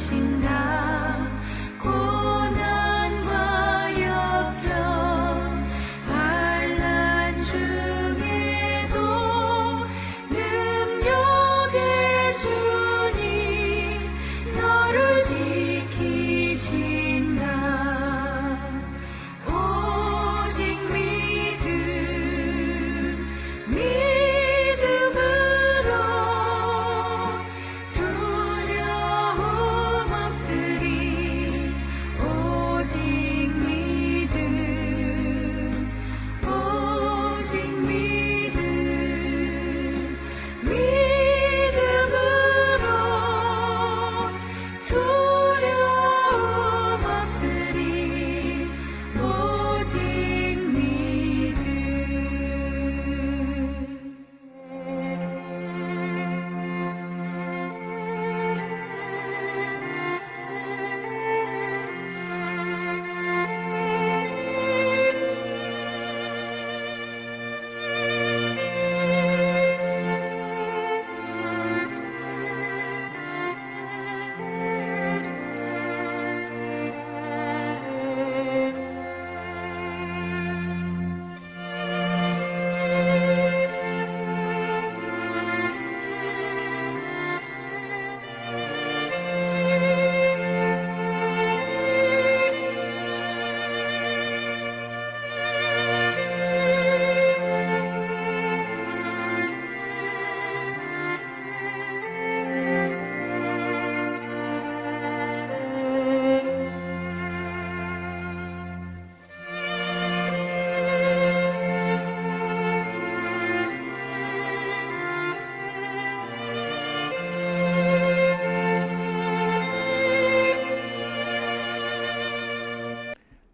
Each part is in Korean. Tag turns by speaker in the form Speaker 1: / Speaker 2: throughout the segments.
Speaker 1: 지키신다. 고난과 역경 환난 중에도 능력의 주님 너를 지키신다. 오직 믿음으로 두려움 없으리. 오직 믿음으로 두려움 없으리. 오직 믿음.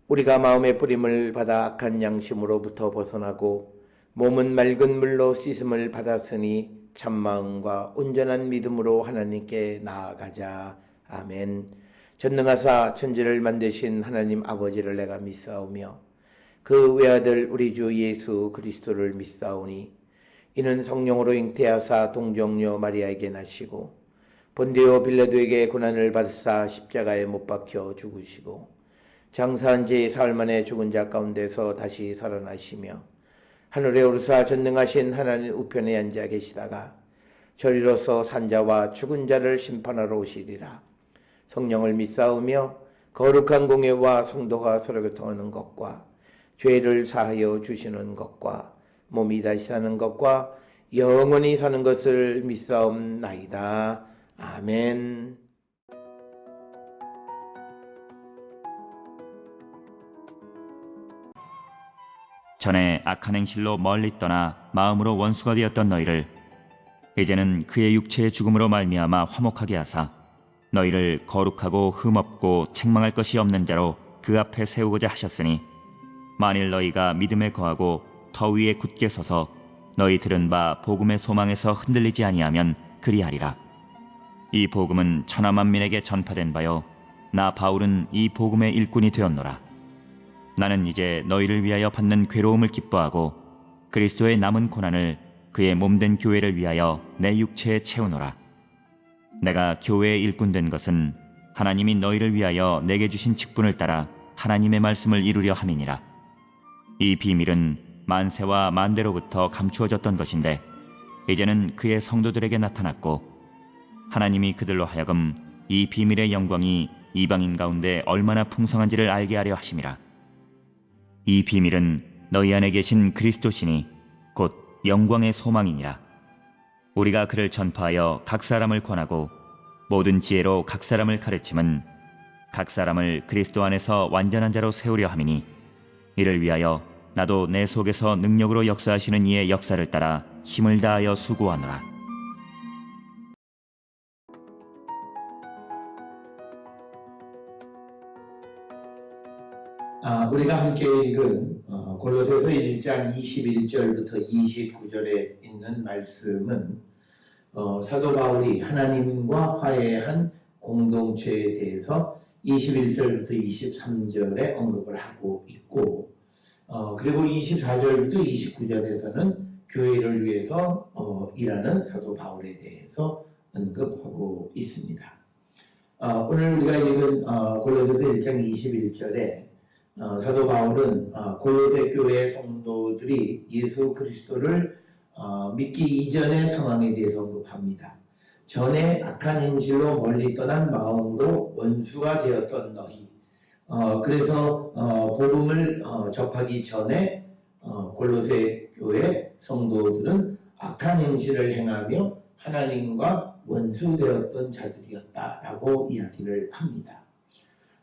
Speaker 2: 우리가 마음의 뿌림을 받아 악한 양심으로부터 벗어나고 몸은 맑은 물로 씻음을 받았으니 참마음과 온전한 믿음으로 하나님께 나아가자. 아멘. 전능하사 천지를 만드신 하나님 아버지를 내가 믿사오며 그 외아들 우리 주 예수 그리스도를 믿사오니 이는 성령으로 잉태하사 동정녀 마리아에게 나시고 본디오 빌라도에게 고난을 받으사 십자가에 못 박혀 죽으시고 장사한 지 사흘 만에 죽은 자 가운데서 다시 살아나시며 하늘에 오르사 전능하신 하나님 우편에 앉아 계시다가 저리로서 산자와 죽은 자를 심판하러 오시리라. 성령을 믿사오며 거룩한 공예와 성도가 서로 교통하는 것과 죄를 사하여 주시는 것과 몸이 다시 사는 것과 영원히 사는 것을 믿사옵나이다. 아멘.
Speaker 3: 전에 악한 행실로 멀리 떠나 마음으로 원수가 되었던 너희를 이제는 그의 육체의 죽음으로 말미암아 화목하게 하사 너희를 거룩하고 흠없고 책망할 것이 없는 자로 그 앞에 세우고자 하셨으니 만일 너희가 믿음에 거하고 더 위에 굳게 서서 너희 들은 바 복음의 소망에서 흔들리지 아니하면 그리하리라. 이 복음은 천하 만민에게 전파된 바요 나 바울은 이 복음의 일꾼이 되었노라. 나는 이제 너희를 위하여 받는 괴로움을 기뻐하고 그리스도의 남은 고난을 그의 몸된 교회를 위하여 내 육체에 채우노라. 내가 교회의 일꾼 된 것은 하나님이 너희를 위하여 내게 주신 직분을 따라 하나님의 말씀을 이루려 함이니라. 이 비밀은 만세와 만대로부터 감추어졌던 것인데 이제는 그의 성도들에게 나타났고 하나님이 그들로 하여금 이 비밀의 영광이 이방인 가운데 얼마나 풍성한지를 알게 하려 하심이라. 이 비밀은 너희 안에 계신 그리스도시니 곧 영광의 소망이니라. 우리가 그를 전파하여 각 사람을 권하고 모든 지혜로 각 사람을 가르침은 각 사람을 그리스도 안에서 완전한 자로 세우려 함이니 이를 위하여 나도 내 속에서 능력으로 역사하시는 이의 역사를 따라 힘을 다하여 수고하노라.
Speaker 2: 우리가 함께 읽은 골로새서 1장 21절부터 29절에 있는 말씀은 사도 바울이 하나님과 화해한 공동체에 대해서 21절부터 23절에 언급을 하고 있고 그리고 24절부터 29절에서는 교회를 위해서 일하는 사도 바울에 대해서 언급하고 있습니다. 오늘 우리가 읽은 골로새서 1장 21절에 사도 바울은 골로새 교회 성도들이 예수 그리스도를 믿기 이전의 상황에 대해서 언급합니다. 전에 악한 행실로 멀리 떠난 마음으로 원수가 되었던 너희. 그래서 복음을 접하기 전에 골로새 교회 성도들은 악한 행실을 행하며 하나님과 원수되었던 자들이었다라고 이야기를 합니다.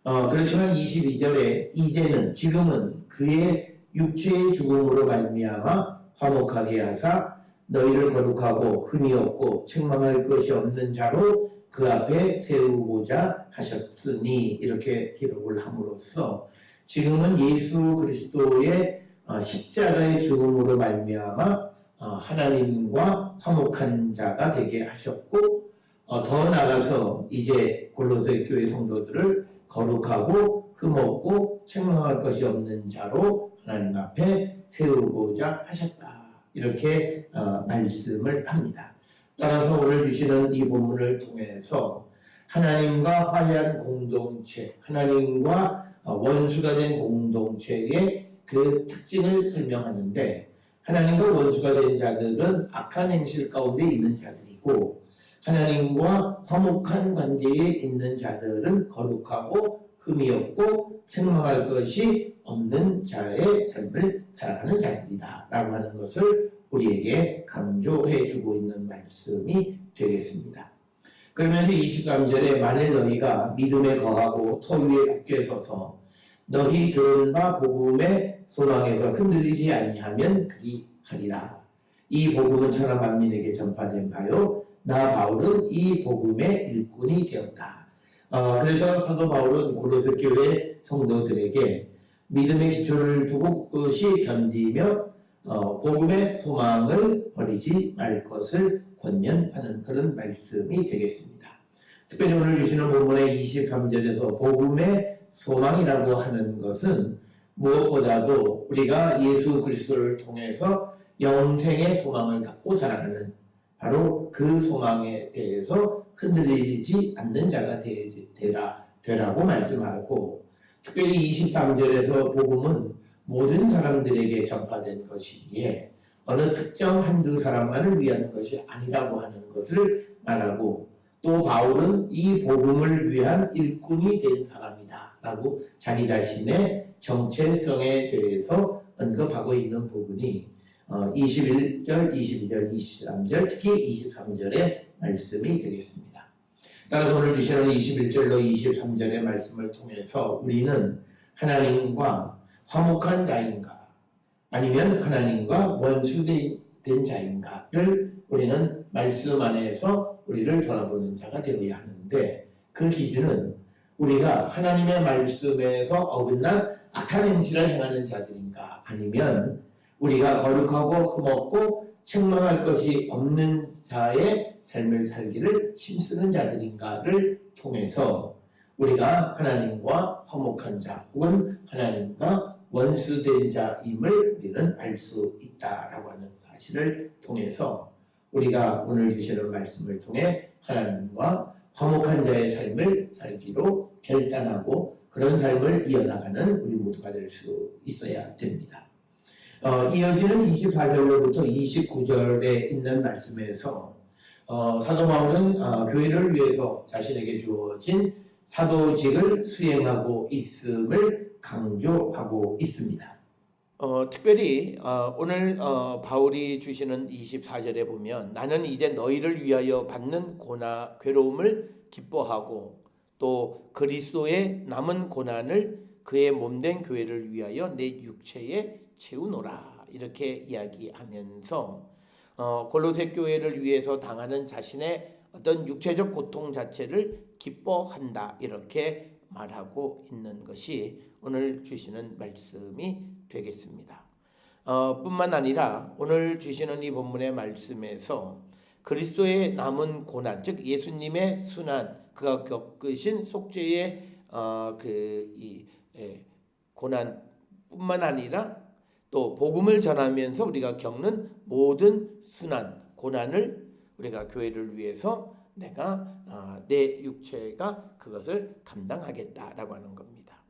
Speaker 2: 그렇지만 22절에 이제는 지금은 그의 육체의 죽음으로 말미암아 화목하게 하사 너희를 거룩하고 흠이 없고 책망할 것이 없는 자로 그 앞에 세우고자 하셨으니 이렇게 기록을 함으로써 지금은 예수 그리스도의 십자가의 죽음으로 말미암아 하나님과 화목한 자가 되게 하셨고 더 나아가서 이제 골로새 교회 성도들을 거룩하고 흠없고 책망할 것이 없는 자로 하나님 앞에 세우고자 하셨다. 이렇게 말씀을 합니다. 따라서 오늘 주시는 이 본문을 통해서 하나님과 화해한 공동체, 하나님과 원수가 된 공동체의 그 특징을 설명하는데 하나님과 원수가 된 자들은 악한 행실 가운데 있는 자들이고 하나님과 화목한 관계에 있는 자들은 거룩하고 흠이 없고 책망할 것이 없는 자의 삶을 살아가는 자들이다 라고 하는 것을 우리에게 강조해 주고 있는 말씀이 되겠습니다. 그러면서 23절에 만일 너희가 믿음에 거하고 터 위에 굳게 서서 너희 들은 바 복음의 소망에서 흔들리지 아니하면 그리하리라. 이 복음은 천하 만민에게 전파된 바요 나 바울은 이 복음의 일꾼이 되었다. 그래서 사도 바울은 골로새 교회 성도들에게 믿음의 기초를 두고 끝이 견디며 복음의 소망을 버리지 말 것을 권면하는 그런 말씀이 되겠습니다. 특별히 오늘 주시는 본문의 23절에서 복음의 소망이라고 하는 것은 무엇보다도 우리가 예수 그리스도를 통해서 영생의 소망을 갖고 살아가는 바로 그 소망에 대해서 흔들리지 않는 자가 되라고 말씀하고 특별히 23절에서 복음은 모든 사람들에게 전파된 것이기에 어느 특정 한두 사람만을 위한 것이 아니라고 하는 것을 말하고 또 바울은 이 복음을 위한 일꾼이 된 사람이다 라고 자기 자신의 정체성에 대해서 언급하고 있는 부분이 21절, 22절, 23절, 특히 23절의 말씀이 되겠습니다. 따라서 오늘 주시는 21절로 23절의 말씀을 통해서 우리는 하나님과 화목한 자인가 아니면 하나님과 원수된 자인가를 우리는 말씀 안에서 우리를 돌아보는 자가 되어야 하는데 그 기준은 우리가 하나님의 말씀에서 어긋난 악한 행실을 행하는 자들인가 아니면 우리가 거룩하고 흠없고 책망할 것이 없는 자의 삶을 살기를 힘쓰는 자들인가를 통해서 우리가 하나님과 화목한 자 혹은 하나님과 원수된 자임을 우리는 알 수 있다라고 하는 사실을 통해서 우리가 오늘 주시는 말씀을 통해 하나님과 화목한 자의 삶을 살기로 결단하고 그런 삶을 이어나가는 우리 모두가 될 수 있어야 됩니다. 이어지는 24절로부터 29절에 있는 말씀에서 사도 바울은 교회를 위해서 자신에게 주어진 사도직을 수행하고 있음을 강조하고 있습니다. 특별히 오늘 바울이 주시는 24절에 보면 나는 이제 너희를 위하여 받는 고난, 괴로움을 기뻐하고 또 그리스도의 남은 고난을 그의 몸된 교회를 위하여 내 육체에 채우노라 이렇게 이야기하면서 골로새 교회를 위해서 당하는 자신의 어떤 육체적 고통 자체를 기뻐한다 이렇게 말하고 있는 것이 오늘 주시는 말씀이 되겠습니다. 뿐만 아니라 오늘 주시는 이 본문의 말씀에서 그리스도의 남은 고난, 즉 예수님의 순환, 그가 겪으신 속죄의 고난뿐만 아니라 또 복음을 전하면서 우리가 겪는 모든 순환, 고난을 우리가 교회를 위해서 내가 내 육체가 그것을 감당하겠다라고 하는 겁니다.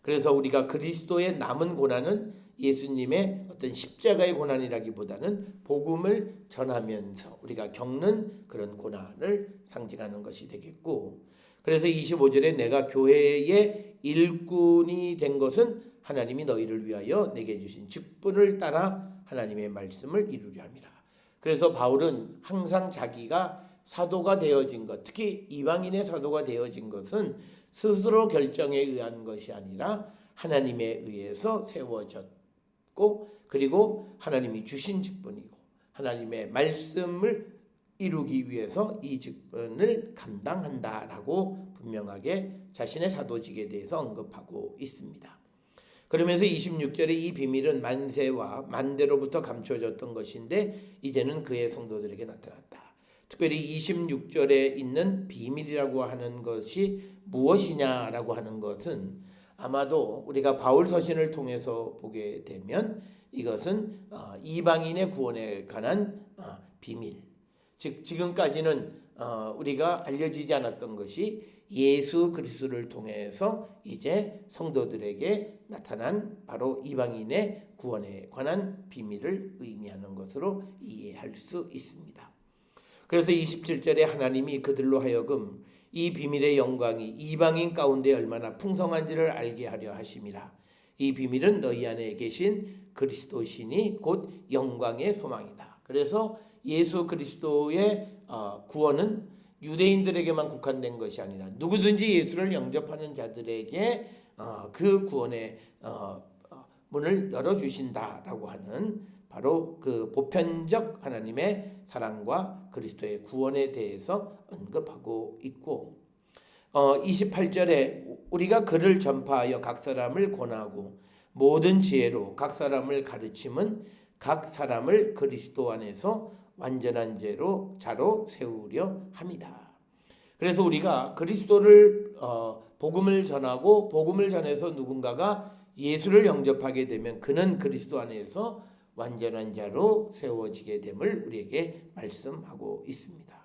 Speaker 2: 그래서 우리가 그리스도의 남은 고난은 예수님의 어떤 십자가의 고난이라기보다는 복음을 전하면서 우리가 겪는 그런 고난을 상징하는 것이 되겠고, 그래서 25절에 내가 교회의 일꾼이 된 것은 하나님이 너희를 위하여 내게 주신 직분을 따라 하나님의 말씀을 이루려 함이라. 그래서 바울은 항상 자기가 사도가 되어진 것, 특히 이방인의 사도가 되어진 것은 스스로 결정에 의한 것이 아니라 하나님에 의해서 세워졌고, 그리고 하나님이 주신 직분이고 하나님의 말씀을 이루기 위해서 이 직분을 감당한다라고 분명하게 자신의 사도직에 대해서 언급하고 있습니다. 그러면서 26절에 이 비밀은 만세와 만대로부터 감춰졌던 것인데 이제는 그의 성도들에게 나타났다. 특별히 26절에 있는 비밀이라고 하는 것이 무엇이냐라고 하는 것은 아마도 우리가 바울 서신을 통해서 보게 되면 이것은 이방인의 구원에 관한 비밀, 즉 지금까지는 우리가 알려지지 않았던 것이 예수 그리스도를 통해서 이제 성도들에게 나타난 바로 이방인의 구원에 관한 비밀을 의미하는 것으로 이해할 수 있습니다. 그래서 27절에 하나님이 그들로 하여금 이 비밀의 영광이 이방인 가운데 얼마나 풍성한지를 알게 하려 하심이라. 이 비밀은 너희 안에 계신 그리스도시니 곧 영광의 소망이다. 그래서 예수 그리스도의 구원은 유대인들에게만 국한된 것이 아니라 누구든지 예수를 영접하는 자들에게 그 구원의 문을 열어주신다라고 하는 바로 그 보편적 하나님의 사랑과 그리스도의 구원에 대해서 언급하고 있고, 28절에 우리가 그를 전파하여 각 사람을 권하고 모든 지혜로 각 사람을 가르침은 각 사람을 그리스도 안에서 완전한 자로 세우려 합니다. 그래서 우리가 그리스도를 복음을 전하고 복음을 전해서 누군가가 예수를 영접하게 되면 그는 그리스도 안에서 완전한 자로 세워지게 됨을 우리에게 말씀하고 있습니다.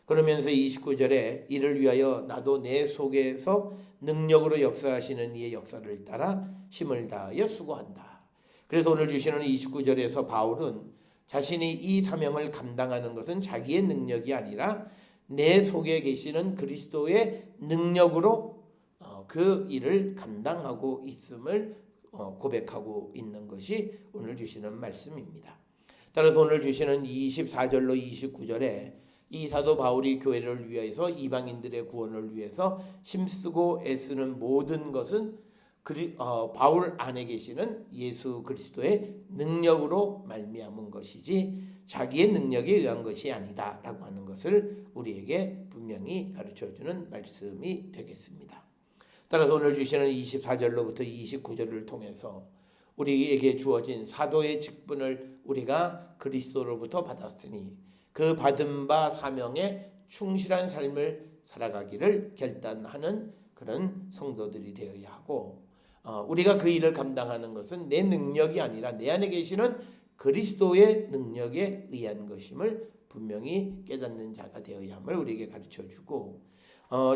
Speaker 2: 그러면서 29절에 이를 위하여 나도 내 속에서 능력으로 역사하시는 이의 역사를 따라 힘을 다하여 수고한다. 그래서 오늘 주시는 29절에서 바울은 자신이 이 사명을 감당하는 것은 자기의 능력이 아니라 내 속에 계시는 그리스도의 능력으로 그 일을 감당하고 있음을 고백하고 있는 것이 오늘 주시는 말씀입니다. 따라서 오늘 주시는 24절로 29절에 이 사도 바울이 교회를 위해서 이방인들의 구원을 위해서 힘쓰고 애쓰는 모든 것은 바울 안에 계시는 예수 그리스도의 능력으로 말미암은 것이지 자기의 능력에 의한 것이 아니다라고 하는 것을 우리에게 분명히 가르쳐주는 말씀이 되겠습니다. 따라서 오늘 주시는 24절로부터 29절을 통해서 우리에게 주어진 사도의 직분을 우리가 그리스도로부터 받았으니 그 받은 바 사명에 충실한 삶을 살아가기를 결단하는 그런 성도들이 되어야 하고, 우리가 그 일을 감당하는 것은 내 능력이 아니라 내 안에 계시는 그리스도의 능력에 의한 것임을 분명히 깨닫는 자가 되어야 함을 우리에게 가르쳐주고,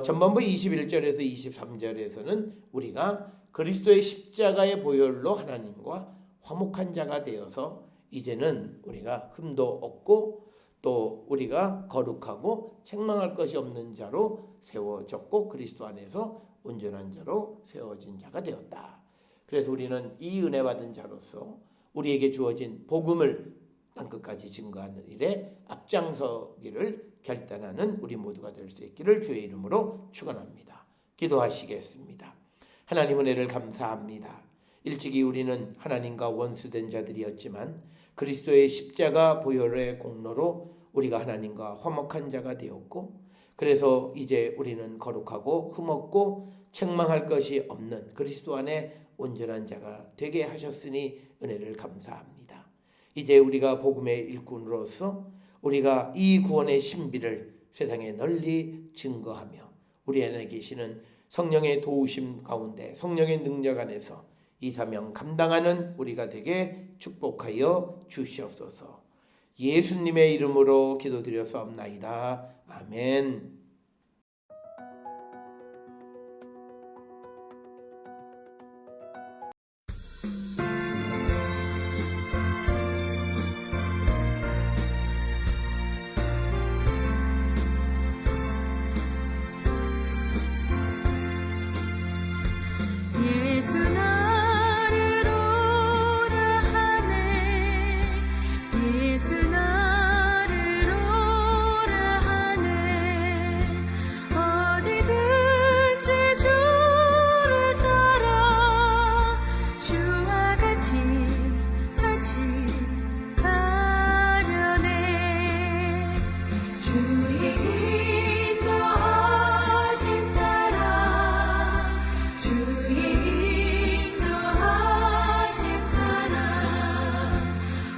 Speaker 2: 전반부 21절에서 23절에서는 우리가 그리스도의 십자가의 보혈로 하나님과 화목한 자가 되어서 이제는 우리가 흠도 없고 또 우리가 거룩하고 책망할 것이 없는 자로 세워졌고 그리스도 안에서 온전한 자로 세워진 자가 되었다. 그래서 우리는 이 은혜 받은 자로서 우리에게 주어진 복음을 땅끝까지 증거하는 일에 앞장서기를 결단하는 우리 모두가 될 수 있기를 주의 이름으로 축원합니다. 기도하시겠습니다. 하나님 은혜를 감사합니다. 일찍이 우리는 하나님과 원수된 자들이었지만 그리스도의 십자가 보혈의 공로로 우리가 하나님과 화목한 자가 되었고, 그래서 이제 우리는 거룩하고 흠없고 책망할 것이 없는 그리스도 안에 온전한 자가 되게 하셨으니 은혜를 감사합니다. 이제 우리가 복음의 일꾼으로서 우리가 이 구원의 신비를 세상에 널리 증거하며 우리 안에 계시는 성령의 도우심 가운데 성령의 능력 안에서 이 사명 감당하는 우리가 되게 축복하여 주시옵소서. 예수님의 이름으로 기도드렸사옵나이다. 아멘.
Speaker 1: 예수 나를 오라 하네 예수 나를 오라 하네 어디든지 주를 따라 주와 같이 가려네 주의 인도하심 따라 주의 인도하심 따라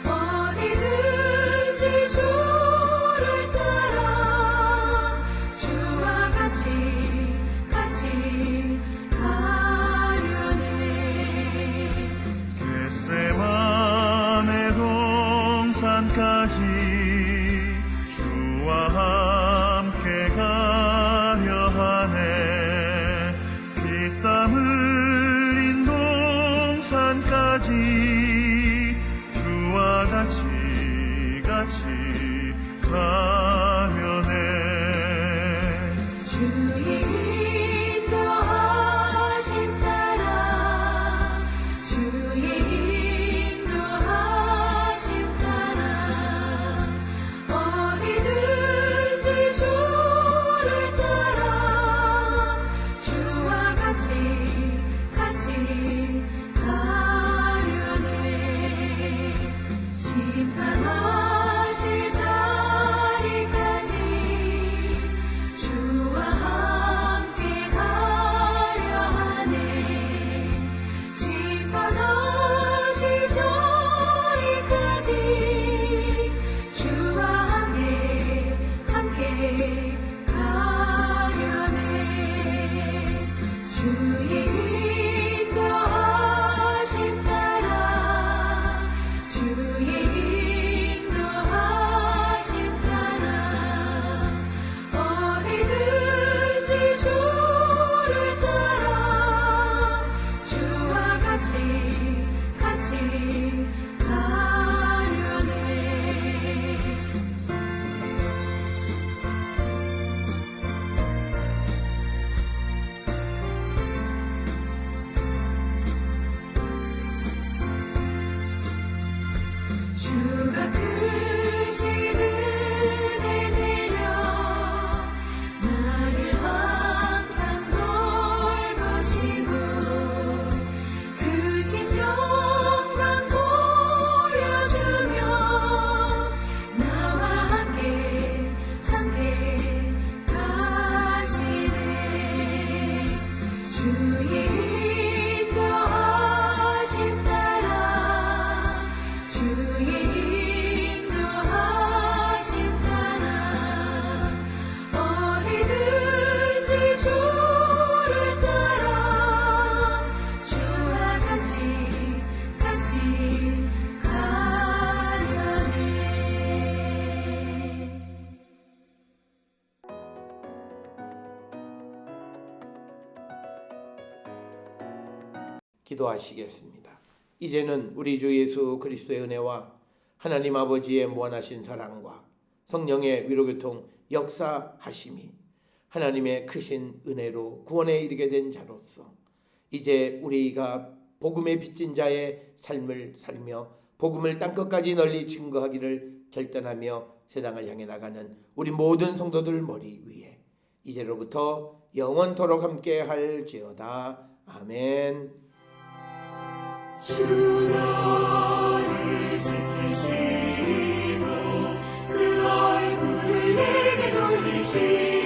Speaker 1: 어디든지 주를 따라 주와 같이 가려네
Speaker 4: 겟세마네 동산까지 주와 함께 가려 하네 피땀 흘린 동산까지 주와 같이 가려네
Speaker 1: 주의 인도하심 따라 주의 인도하심 따라 어디든지 주를 따라 주와 같이 가려네 심판하실 자리까지 주와 함께 가려 하네 심판하실 자리까지 주와 함께 가려네 주의 인도하심 따라 주의 인도하심 따라 어디든지 주를 따라 주와 같이 가려네 주가 크신 은혜 내려 나를 항상 돌보시고 크신 영광 보여주며 나와 함께 가시네 주의 인도하심 따라 주의 인도하심 따라 어디든지 주를 따라 주와 같이 가려네
Speaker 2: 기도하시겠습니다. 이제는 우리 주 예수 그리스도의 은혜와 하나님 아버지의 무한하신 사랑과 성령의 위로교통 역사하심이 하나님의 크신 은혜로 구원에 이르게 된 자로서 이제 우리가 복음의 빚진 자의 삶을 살며 복음을 땅끝까지 널리 증거하기를 결단하며 세상을 향해 나가는 우리 모든 성도들 머리 위에 이제로부터 영원토록 함께 할지어다. 아멘.
Speaker 1: 주 너를 지키시고 그 얼굴을 내게 돌리시고